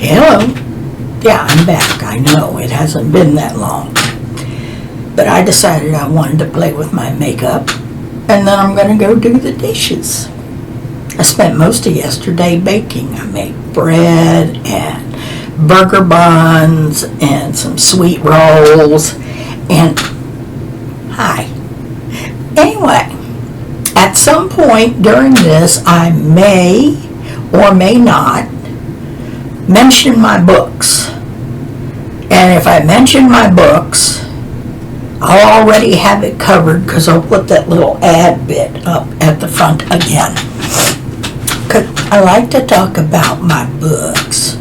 Hello. Yeah, I'm back. I know it hasn't been that long. But I decided I wanted to play with my makeup, and then I'm going to go do the dishes. I spent most of yesterday baking. I made bread and burger buns and some sweet rolls and hi. Anyway, at some point during this, I may or may not mention my books. And if I mention my books, I'll already have it covered because I'll put that little ad bit up at the front again. Because I like to talk about my books.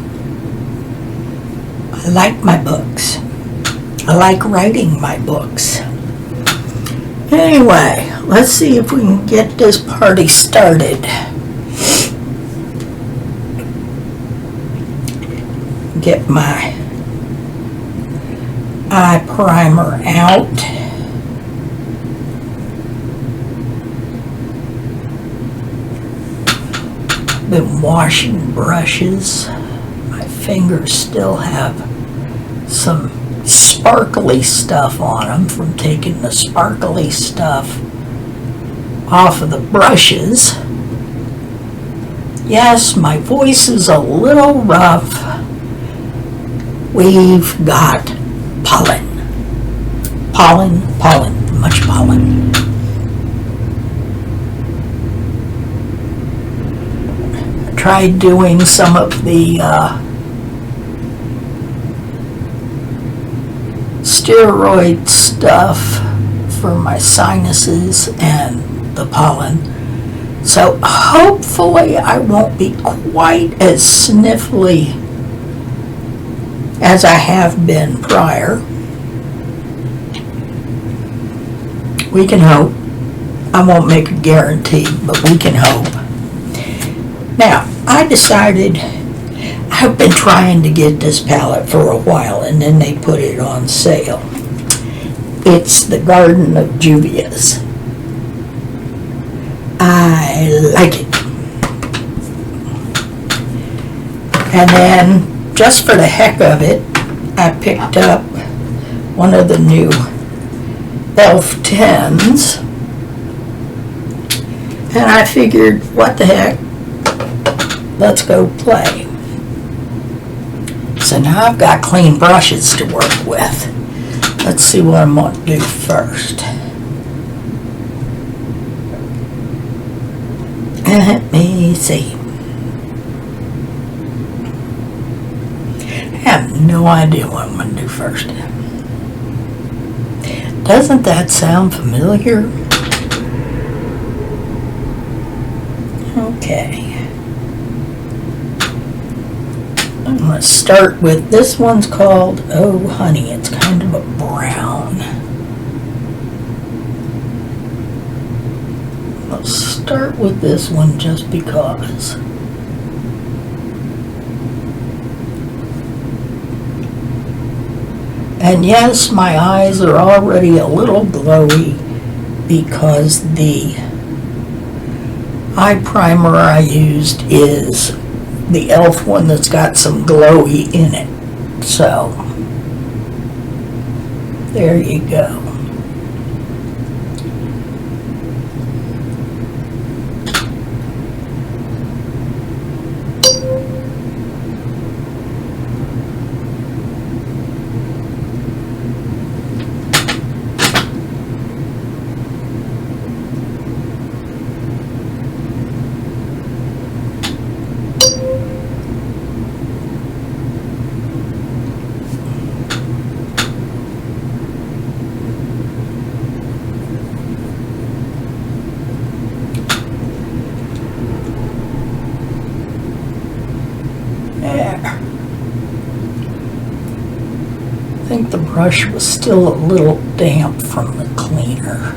I like my books. I like writing my books. Anyway, let's see if we can get this party started. Get my eye primer out. Been washing brushes. My fingers still have some sparkly stuff on them from taking the sparkly stuff off of the brushes. Yes, my voice is a little rough. We've got pollen, much pollen. I tried doing some of the steroid stuff for my sinuses and the pollen, so hopefully I won't be quite as sniffly as I have been prior. We can hope. I won't make a guarantee, but we can hope. Now, I decided I've been trying to get this palette for a while, and then they put it on sale. It's the Garden of Juvia's. I like it. And then, just for the heck of it, I picked up one of the new e.l.f. 10s, and I figured, what the heck, let's go play. So now I've got clean brushes to work with. Let's see what I'm going to do first. Let me see. I have no idea what I'm going to do first. Doesn't that sound familiar? Okay. I'm going to start with, this one's called Oh Honey. It's kind of a brown. I'll start with this one just because. And yes, my eyes are already a little glowy because the eye primer I used is the e.l.f. one that's got some glowy in it. So, there you go. I think the brush was still a little damp from the cleaner.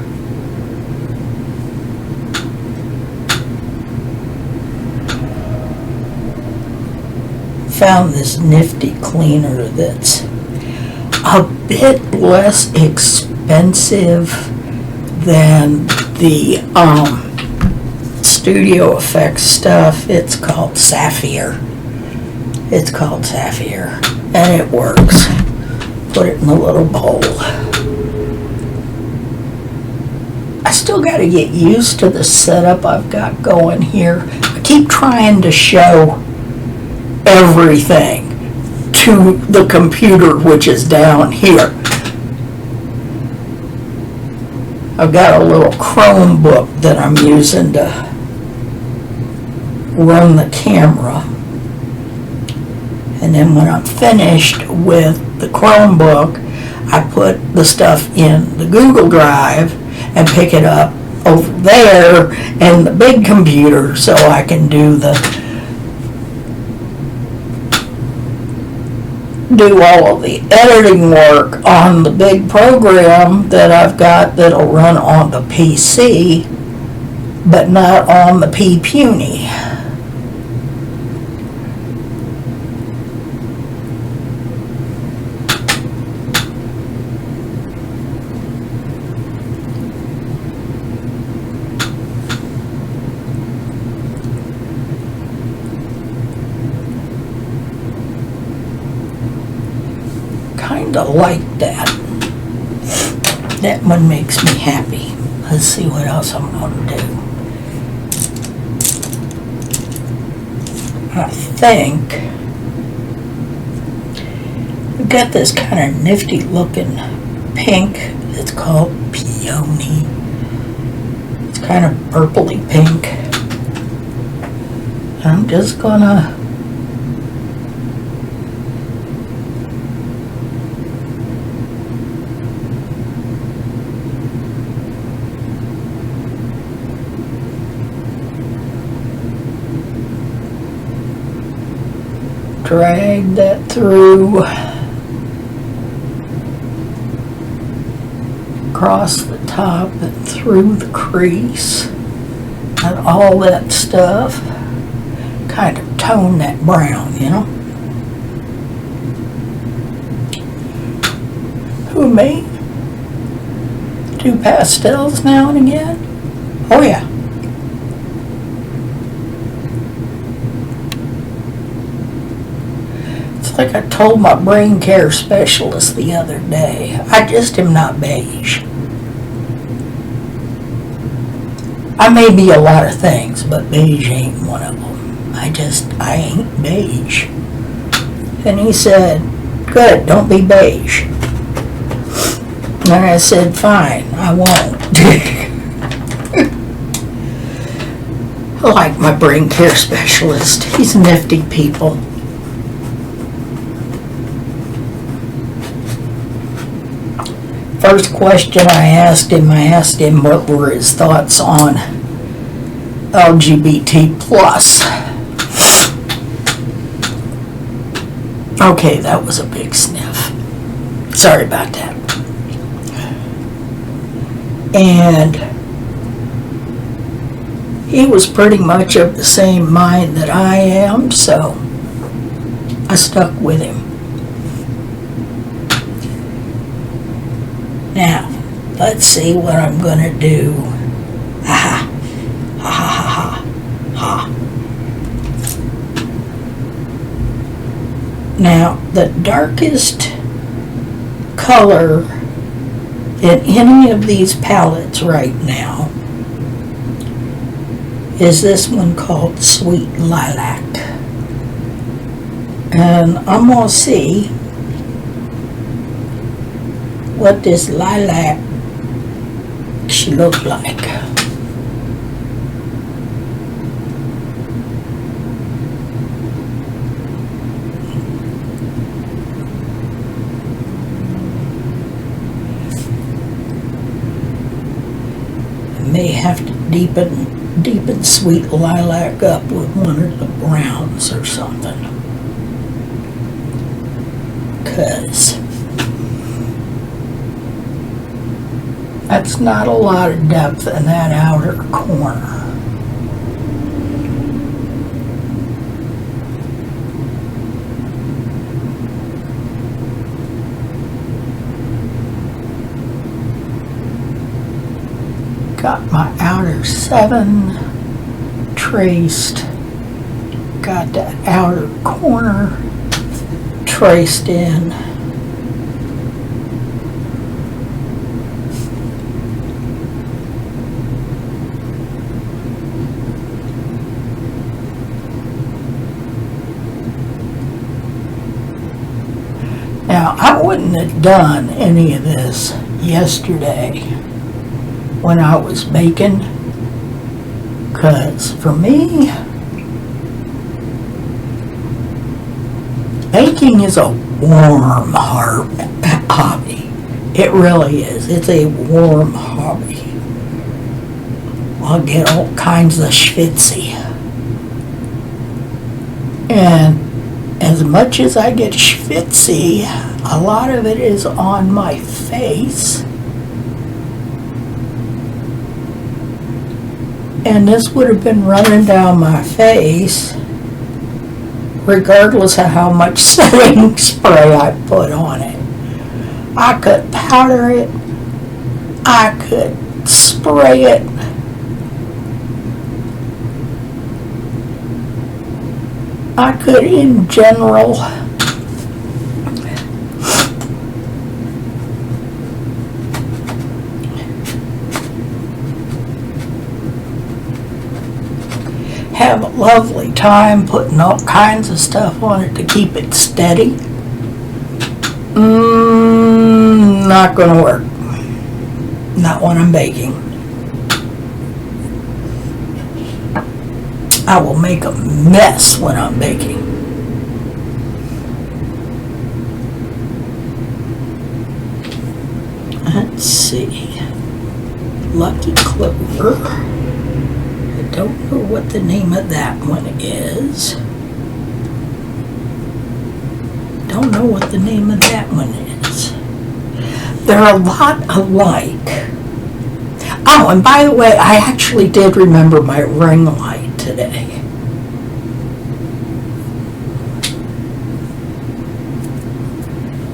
Found this nifty cleaner that's a bit less expensive than the Studio Effects stuff. It's called Sapphire. It's called Sapphire, and it works. Put it in the little bowl. I still got to get used to the setup I've got going here. I keep trying to show everything to the computer, which is down here. I've got a little Chromebook that I'm using to run the camera. And then when I'm finished with the Chromebook, I put the stuff in the Google Drive and pick it up over there in the big computer so I can do all of the editing work on the big program that I've got that'll run on the PC, but not on the P-Puny. Kinda like that. That one makes me happy. Let's see what else I'm gonna do. I think we've got this kind of nifty looking pink. It's called Peony. It's kind of purpley pink. I'm just gonna drag that through, across the top and through the crease and all that stuff. Kind of tone that brown, you know. Who, me? Do pastels now and again? Oh yeah. Like I told my brain care specialist the other day, I just am not beige. I may be a lot of things, but beige ain't one of them. I ain't beige. And he said, good, don't be beige. And I said, fine, I won't. I like my brain care specialist. He's nifty people. First question I asked him what were his thoughts on LGBT plus. Okay, that was a big sniff. Sorry about that. And he was pretty much of the same mind that I am, so I stuck with him. Now, let's see what I'm gonna do. Ha ha ha ha ha ha. Now, the darkest color in any of these palettes right now is this one called Sweet Lilac. And I'm gonna see what this lilac should look like. I may have to deepen Sweet Lilac up with one of the browns or something, 'cause that's not a lot of depth in that outer corner. Got my outer 7 traced got that outer corner traced in. Now, I wouldn't have done any of this yesterday when I was baking, because for me, baking is a warm hobby. It really is. It's a warm hobby. I'll get all kinds of schwitzy. And as much as I get schwitzy, a lot of it is on my face. And this would have been running down my face regardless of how much setting spray I put on it. I could powder it, I could spray it, I could in general have a lovely time putting all kinds of stuff on it to keep it steady. Not gonna work. Not when I'm baking. I will make a mess when I'm baking. Let's see. Lucky Clover. I don't know what the name of that one is. Don't know what the name of that one is. They're a lot alike. Oh, and by the way, I actually did remember my ring light today.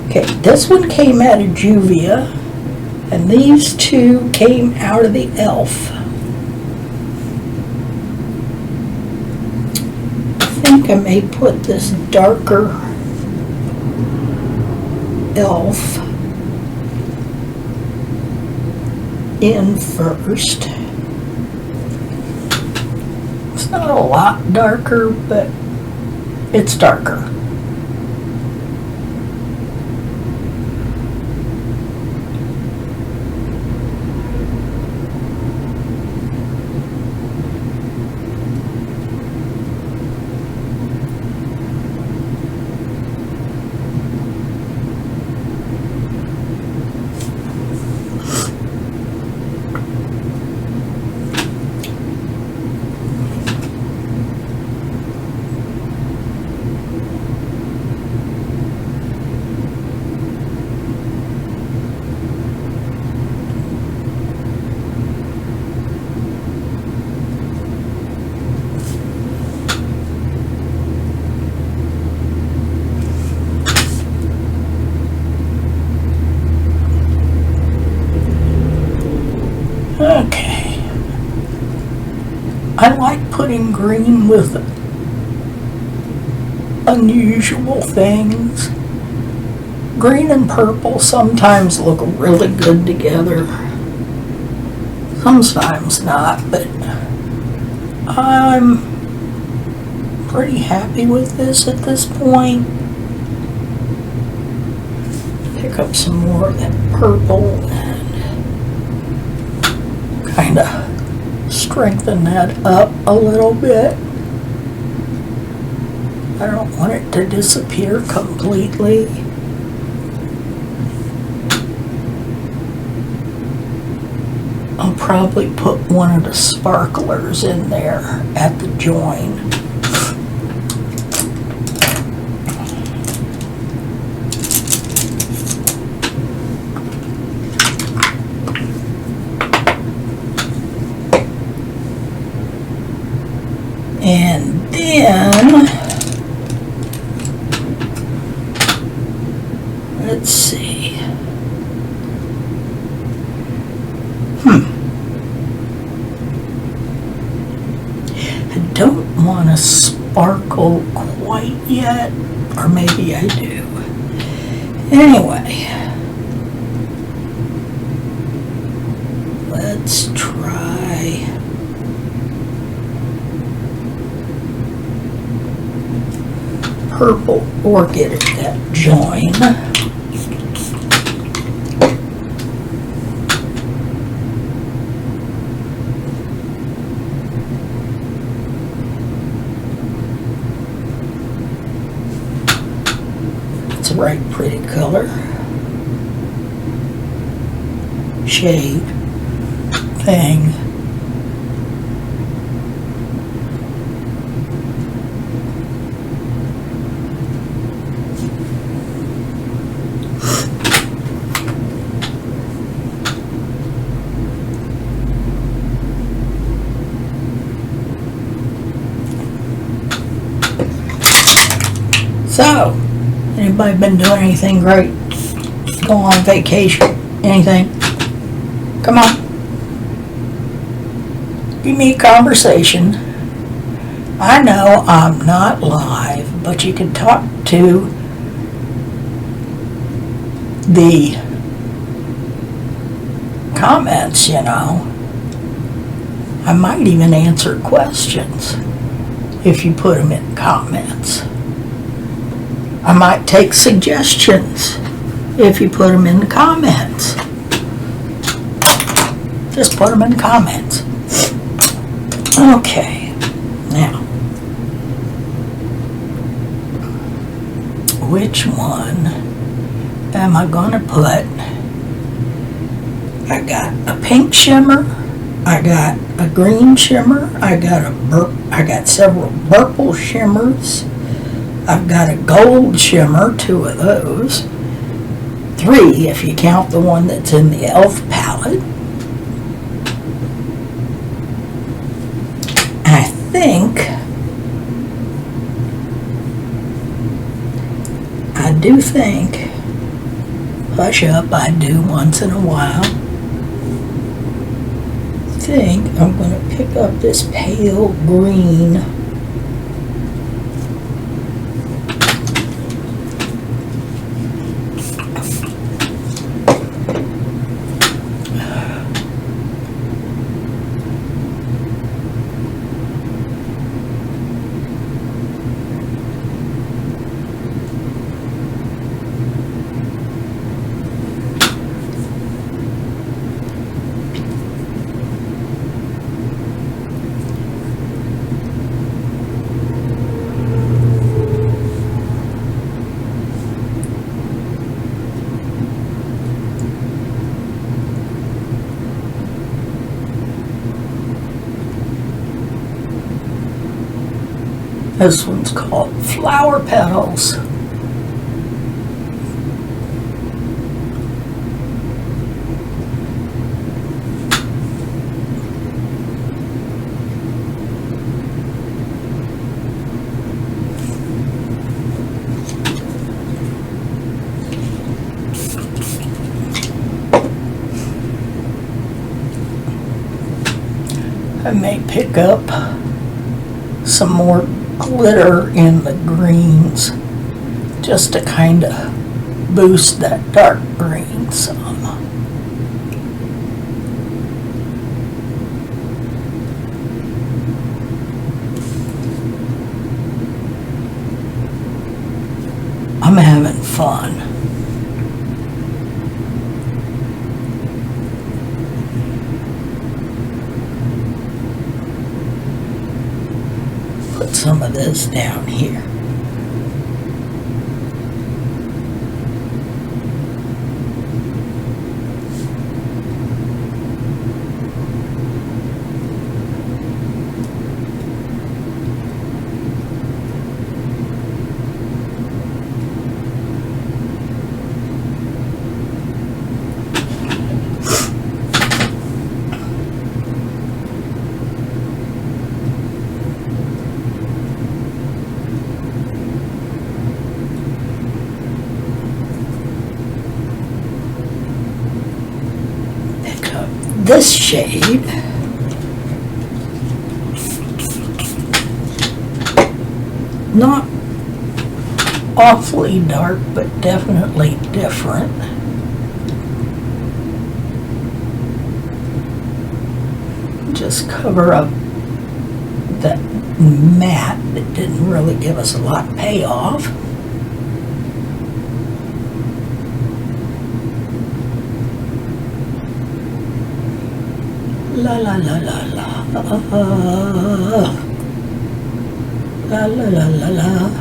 Okay, this one came out of Juvia, and these two came out of the e.l.f. I think I may put this darker e.l.f. in first. It's not a lot darker, but it's darker. Okay. I like putting green with unusual things. Green and purple sometimes look really good together. Sometimes not, but I'm pretty happy with this at this point. Pick up some more of that purple and kind of strengthen that up a little bit. I don't want it to disappear completely. I'll probably put one of the sparklers in there at the join. And then, let's see. I don't want to sparkle quite yet, or maybe I do. Anyway, let's try purple orchid at that join. It's a right pretty color. Shade thing. So, anybody been doing anything great? Go on vacation? Anything? Come on. Give me a conversation. I know I'm not live, but you can talk to the comments, you know. I might even answer questions if you put them in comments. I might take suggestions if you put them in the comments. Just put them in the comments. Okay, now, which one am I gonna put? I got a pink shimmer, I got a green shimmer, I got several purple shimmers, I've got a gold shimmer, 2 of those, 3 if you count the one that's in the e.l.f. palette. I do think Hush Up I do once in a while. I think I'm going to pick up this pale green. This one's called Flower Petals. I may pick up some more glitter in the greens just to kind of boost that dark green some. I'm having fun. Put some of this down here. This shade, Not awfully dark, but definitely different. Just cover up that matte that didn't really give us a lot of payoff. La la la la la la la la la la.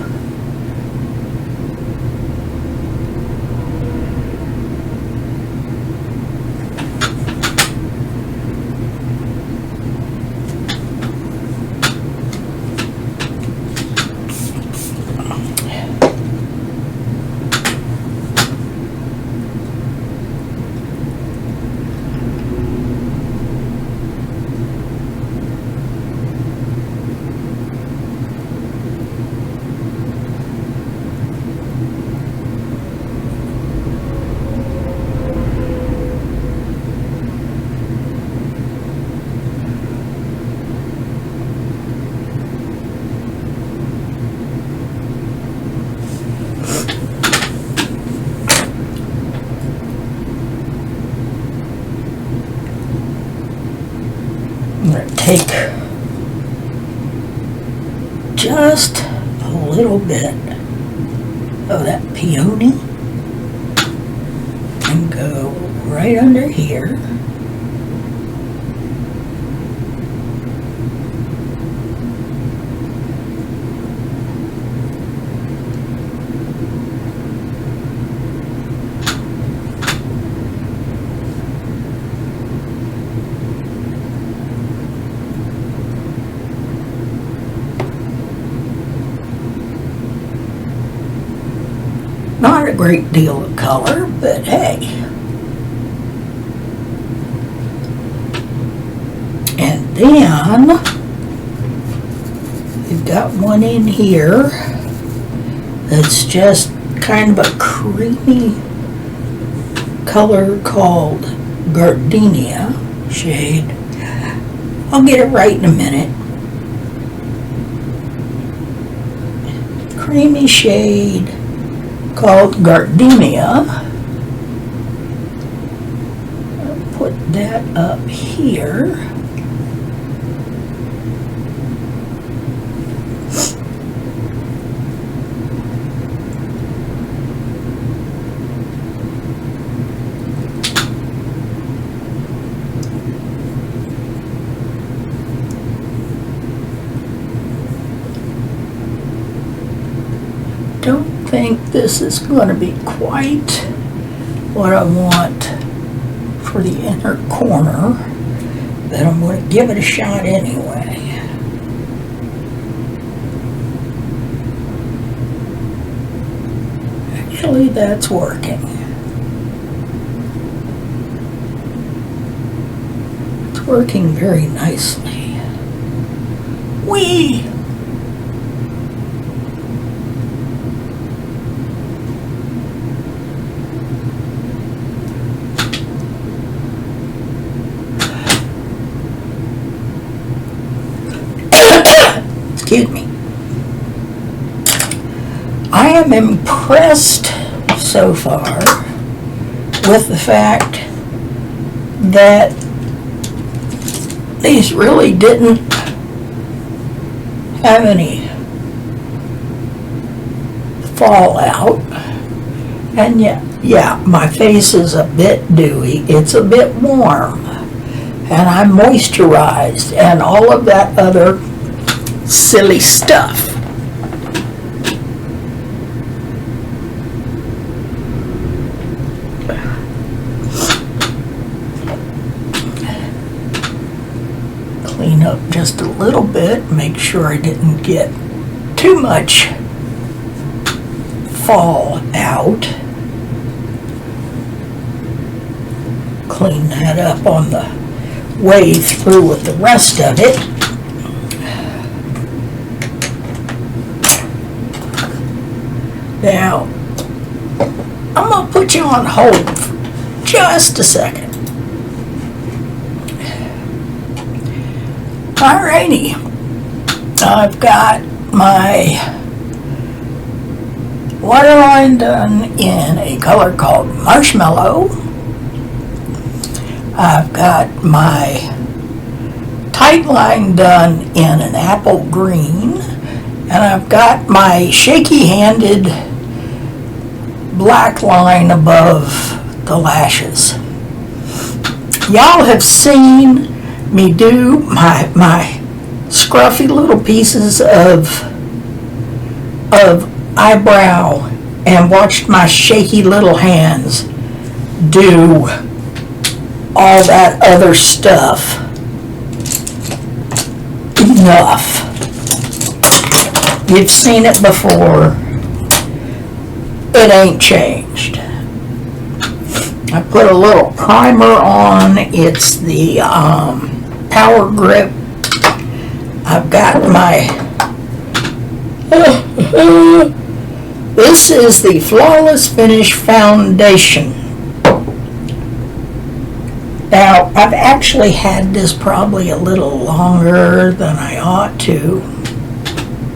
I'm going to take just a little bit of that peony and go right under here. Not a great deal of color, but hey. And then we've got one in here that's just kind of a creamy color called Gardenia shade. I'll get it right in a minute. Creamy shade called Gardenia. I'll put that up here. Don't think this is going to be quite what I want for the inner corner, but I'm going to give it a shot anyway. Actually, that's working. It's working very nicely. Whee! Excuse me. I am impressed so far with the fact that these really didn't have any fallout. And yet, yeah, my face is a bit dewy. It's a bit warm. And I'm moisturized and all of that other silly stuff. Clean up just a little bit, make sure I didn't get too much fall out. Clean that up on the way through with the rest of it. Now, I'm going to put you on hold for just a second. Alrighty, I've got my waterline done in a color called Marshmallow. I've got my tight line done in an apple green, and I've got my shaky-handed black line above the lashes. Y'all have seen me do my scruffy little pieces of eyebrow and watched my shaky little hands do all that other stuff. Enough. You've seen it before. It ain't changed. I put a little primer on. It's the Power Grip. I've got my this is the Flawless Finish Foundation. Now, I've actually had this probably a little longer than I ought to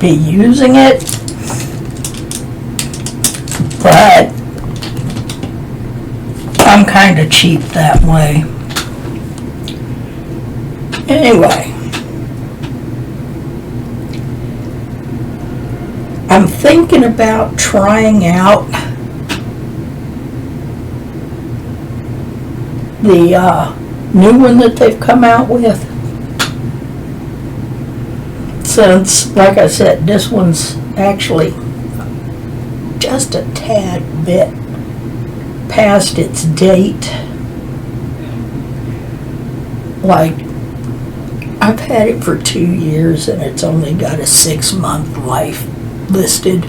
be using it, but I'm kind of cheap that way. Anyway, I'm thinking about trying out the new one that they've come out with. Since, like I said, this one's actually just a tad bit past its date. Like, I've had it for 2 years and it's only got a 6-month life listed.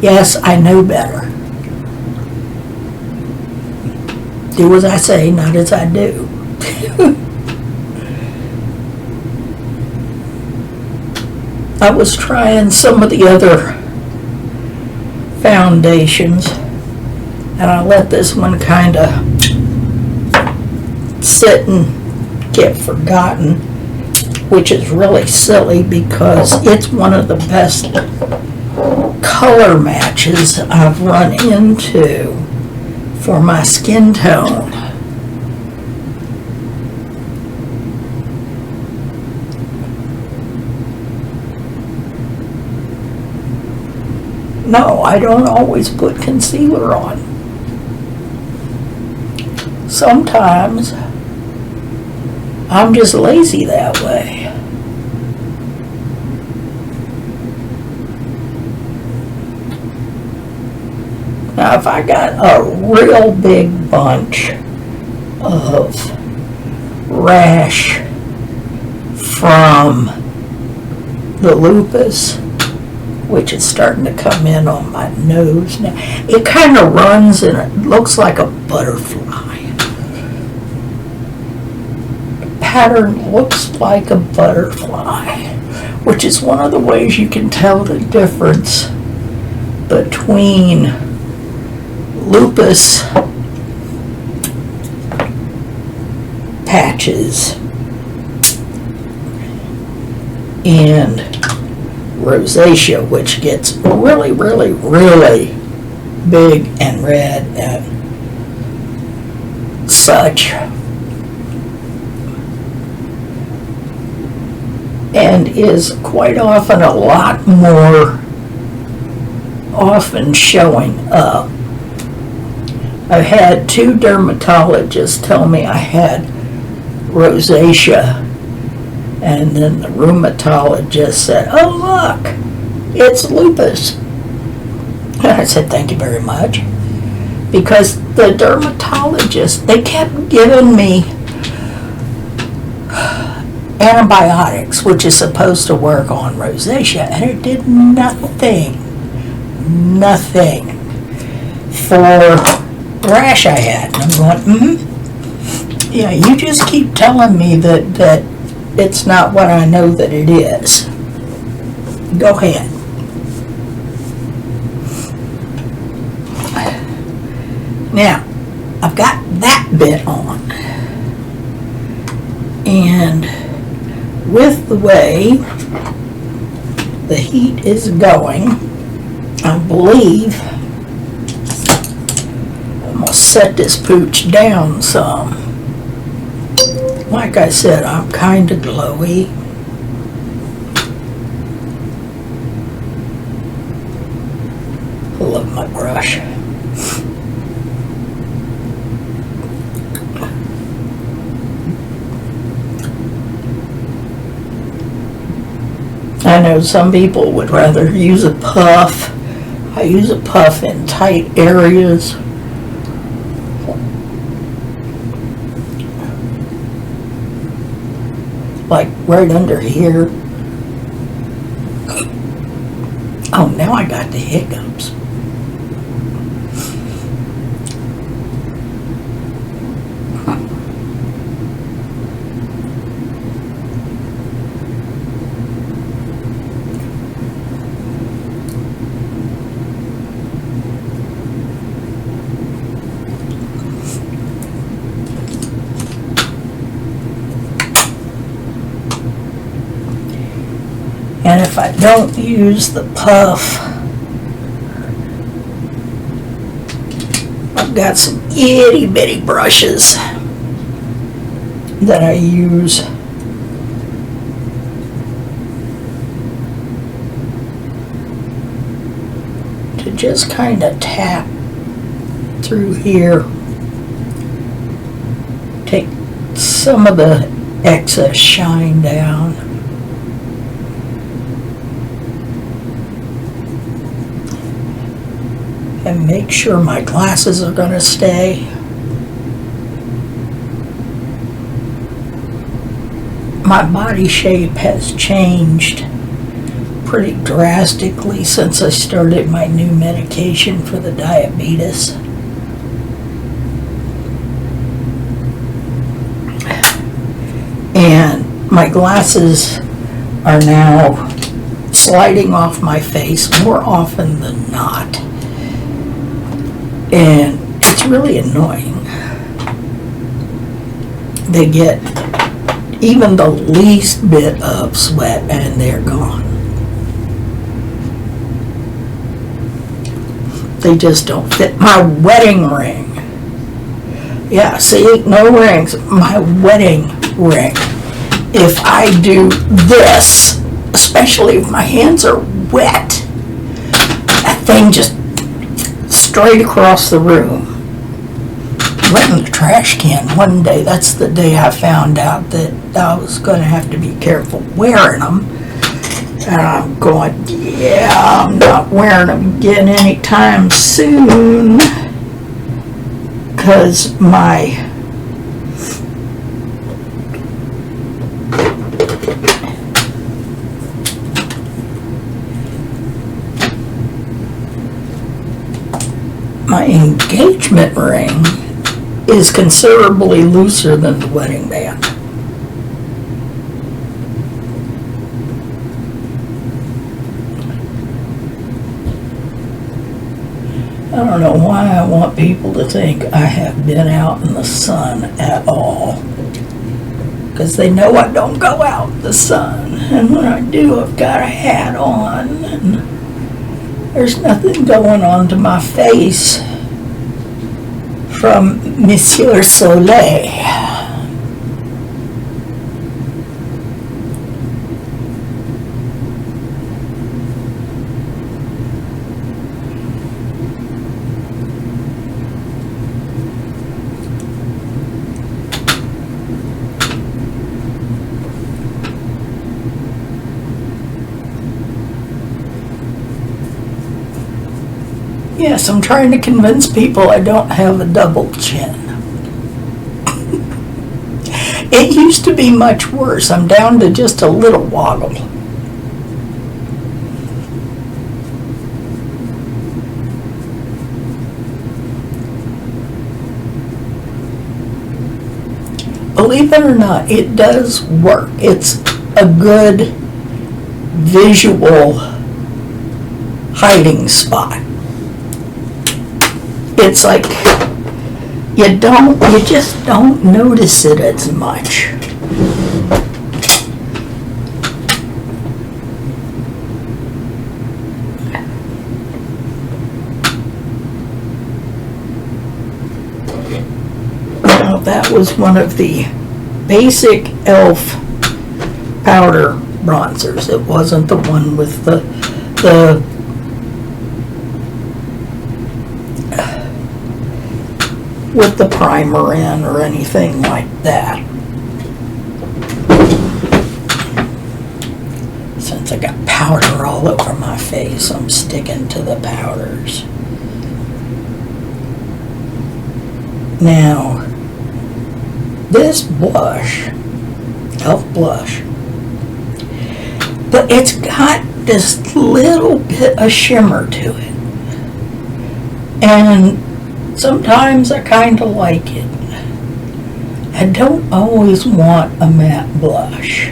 Yes, I know better. Do as I say, not as I do. I was trying some of the other foundations and I let this one kind of sit and get forgotten, which is really silly because it's one of the best color matches I've run into for my skin tone. No, I don't always put concealer on. Sometimes I'm just lazy that way. Now, if I got a real big bunch of rash from the lupus, which is starting to come in on my nose now, it kind of runs and it looks like a butterfly. The pattern looks like a butterfly, which is one of the ways you can tell the difference between lupus patches and rosacea, which gets really, really, really big and red and such, and is quite often a lot more often showing up. I've had 2 dermatologists tell me I had rosacea, and then the rheumatologist said, "Oh, look, it's lupus." And I said, "Thank you very much." Because the dermatologist, they kept giving me antibiotics, which is supposed to work on rosacea, and it did nothing for rash I had. And I'm going, yeah, you just keep telling me that it's not what I know that it is. Go ahead. Now, I've got that bit on. And with the way the heat is going. I believe I'm gonna set this pooch down some. Like I said, I'm kind of glowy. I love my brush. I know some people would rather use a puff. I use a puff in tight areas. Like right under here. Oh, now I got the hiccups. And if I don't use the puff, I've got some itty bitty brushes that I use to just kind of tap through here, take some of the excess shine down. And make sure my glasses are going to stay. My body shape has changed pretty drastically since I started my new medication for the diabetes. And my glasses are now sliding off my face more often than not. And it's really annoying. They get even the least bit of sweat and they're gone. They just don't fit. My wedding ring. Yeah, see, no rings. My wedding ring. If I do this, especially if my hands are wet, that thing just straight across the room. Went in the trash can one day. That's the day I found out that I was going to have to be careful wearing them. And I'm going, yeah, I'm not wearing them again anytime soon. Because my engagement ring is considerably looser than the wedding band. I don't know why I want people to think I have been out in the sun at all. Because they know I don't go out in the sun. And when I do, I've got a hat on. And there's nothing going on to my face from Monsieur Soleil. Yes, I'm trying to convince people I don't have a double chin. It used to be much worse. I'm down to just a little woggle. Believe it or not, it does work. It's a good visual hiding spot. It's like you just don't notice it as much. Well, that was one of the basic e.l.f. powder bronzers. It wasn't the one with the with the primer in or anything like that. Since I got powder all over my face, I'm sticking to the powders. Now, this blush, e.l.f. blush, but it's got this little bit of shimmer to it. And sometimes I kind of like it. I don't always want a matte blush.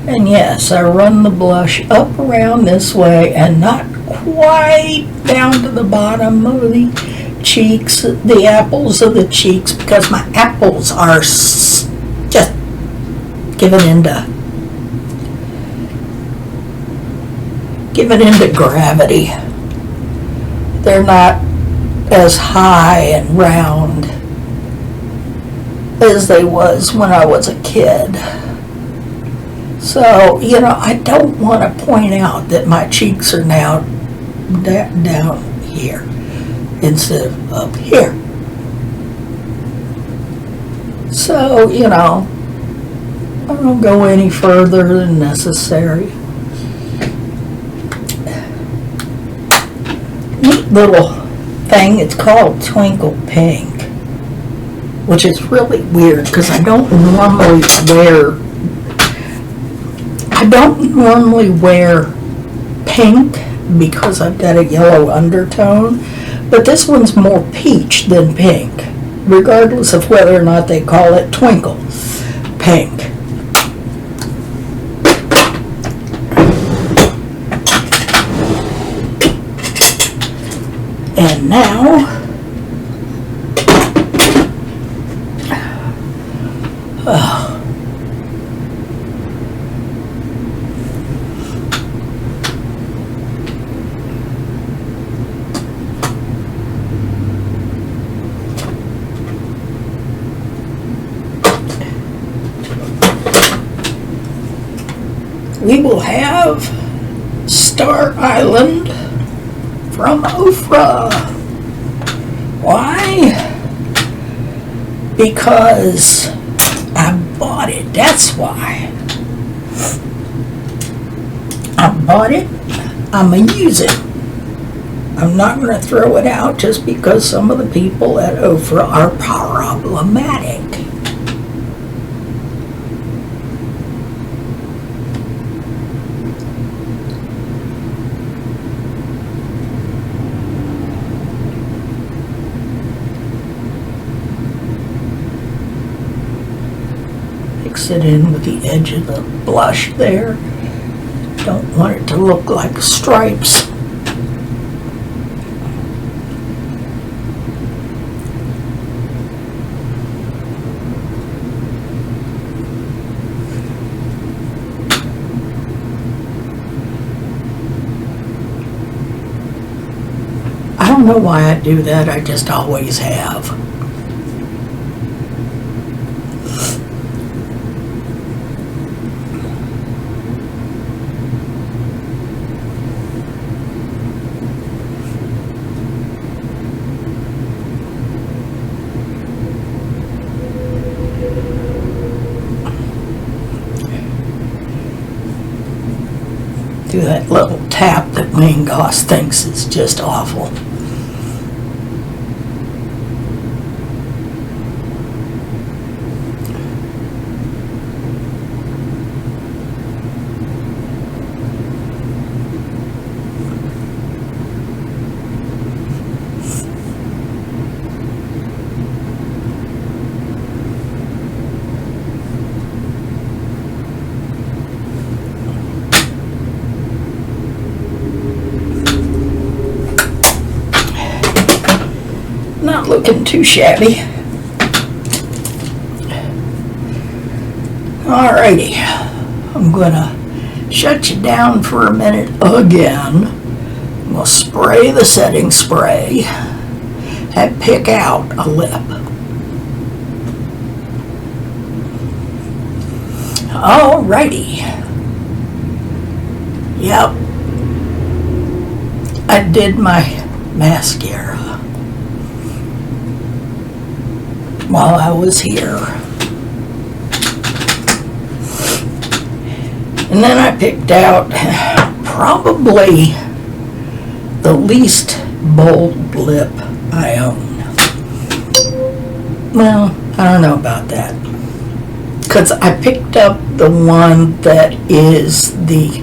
And yes, I run the blush up around this way and not quite down to the bottom of the cheeks, the apples of the cheeks, because my apples are just giving into gravity. They're not as high and round as they was when I was a kid. So, you know, I don't want to point out that my cheeks are now down here instead of up here. So, you know, I don't go any further than necessary. Neat little thing, it's called Twinkle Pink, which is really weird because I don't normally wear pink because I've got a yellow undertone, but this one's more peach than pink, regardless of whether or not they call it Twinkle Pink. And now, we will have Star Island from Ofra. Why? Because I bought it. That's why. I bought it. I'm going to use it. I'm not going to throw it out just because some of the people at Ofra are problematic. Mix it in with the edge of the blush there. Don't want it to look like stripes. I don't know why I do that, I just always have. Do that little tap that Wayne Goss thinks is just awful. Not looking too shabby. Alrighty, I'm gonna shut you down for a minute again. We'll spray the setting spray, pick out a lip. Alrighty. Yep. I did my mascara while I was here. And then I picked out probably the least bold lip I own. Well, I don't know about that. Because I picked up the one that is the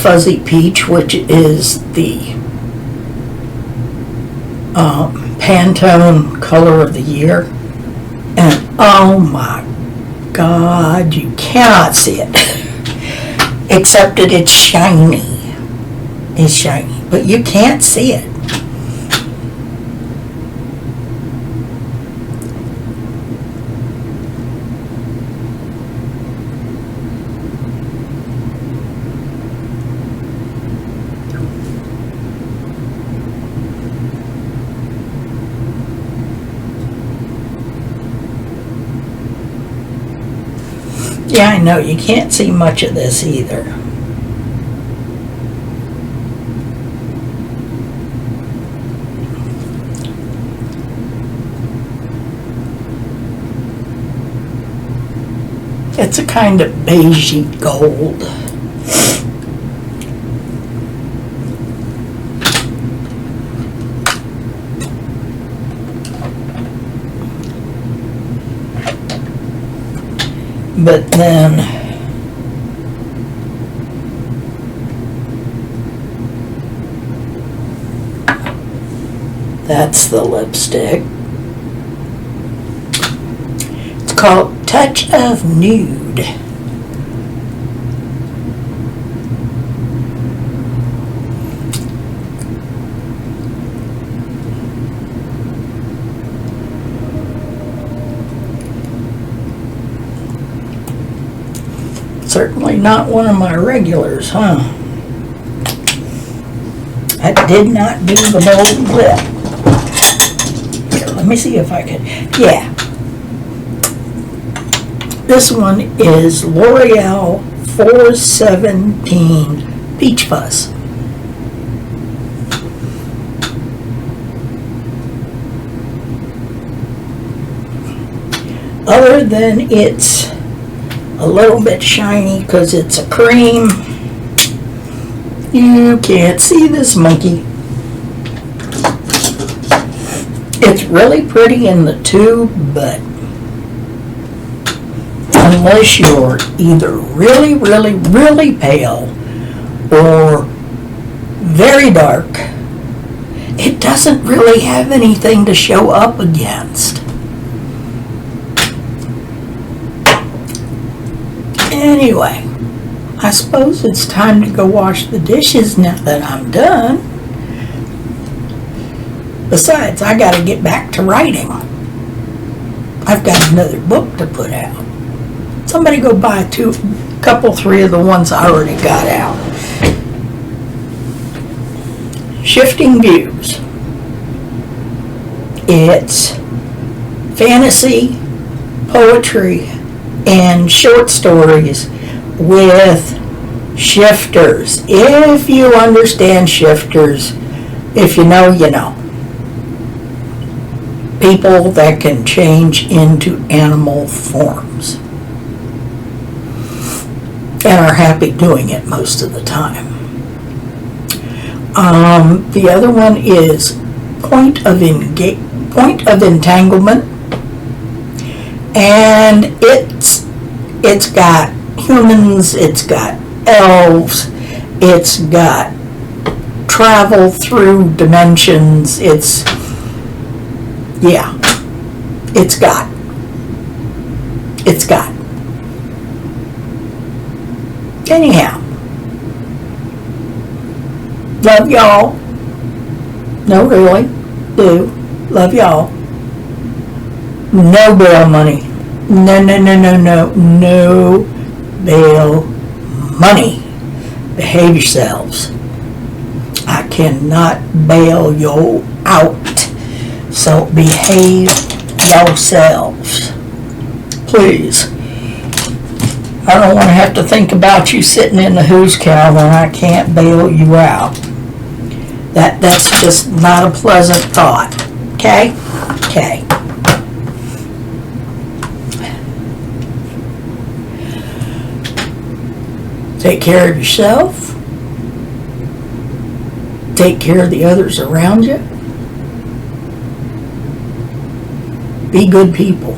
fuzzy peach, which is the Pantone color of the year. And oh my God, you cannot see it. Except that it's shiny. It's shiny. But you can't see it. Yeah, I know, you can't see much of this either. It's a kind of beigey gold. But then that's the lipstick. It's called Touch of Nude. Certainly not one of my regulars, huh? I did not do the bold lip. Here, let me see if I can. Yeah. This one is L'Oreal 417 Peach Fuzz. Other than it's a little bit shiny because it's a cream, you can't see this monkey. It's really pretty in the tube, but unless you're either really, really, really pale or very dark, it doesn't really have anything to show up against. Anyway, I suppose it's time to go wash the dishes now that I'm done. Besides, I got to get back to writing. I've got another book to put out. Somebody go buy three of the ones I already got out. Shifting Views. It's fantasy, poetry, and short stories with shifters. If you understand shifters, if you know, you know. People that can change into animal forms and are happy doing it most of the time. The other one is Point of Entanglement, and it's got humans, it's got elves, it's got travel through dimensions, it's got. Anyhow, love y'all. No, really, do. Love y'all. No bail money. No bail money. Behave yourselves. I cannot bail you out. So behave yourselves. Please. I don't want to have to think about you sitting in the who's cow when I can't bail you out. That's just not a pleasant thought. Okay? Okay. Take care of yourself. Take care of the others around you. Be good people.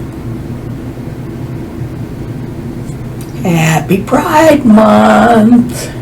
Happy Pride Month.